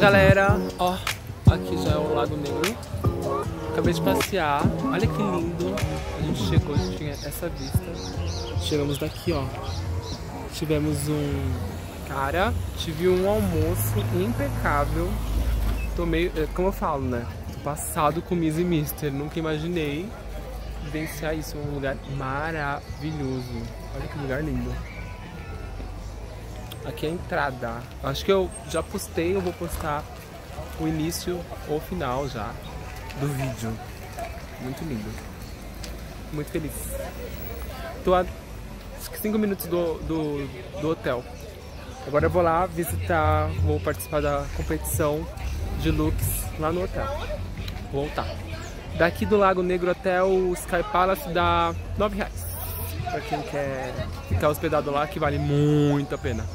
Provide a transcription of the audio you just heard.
galera, ó, aqui já é o Lago Negro. Acabei de passear, olha que lindo. A gente chegou, a gente tinha essa vista. Chegamos daqui, ó. Tivemos tive um almoço impecável. Tomei, como eu falo, né? Tô passado com Miss e Mister. Nunca imaginei vivenciar isso. É um lugar maravilhoso. Olha que lugar lindo. Aqui é a entrada. Acho que eu já postei, eu vou postar o início ou o final já do vídeo. Muito lindo. Muito feliz. Tô a 5 minutos do hotel. Agora eu vou lá visitar, vou participar da competição de looks lá no hotel. Vou voltar. Daqui do Lago Negro até o Sky Palace dá R$9. Pra quem quer ficar hospedado lá, que vale muito a pena.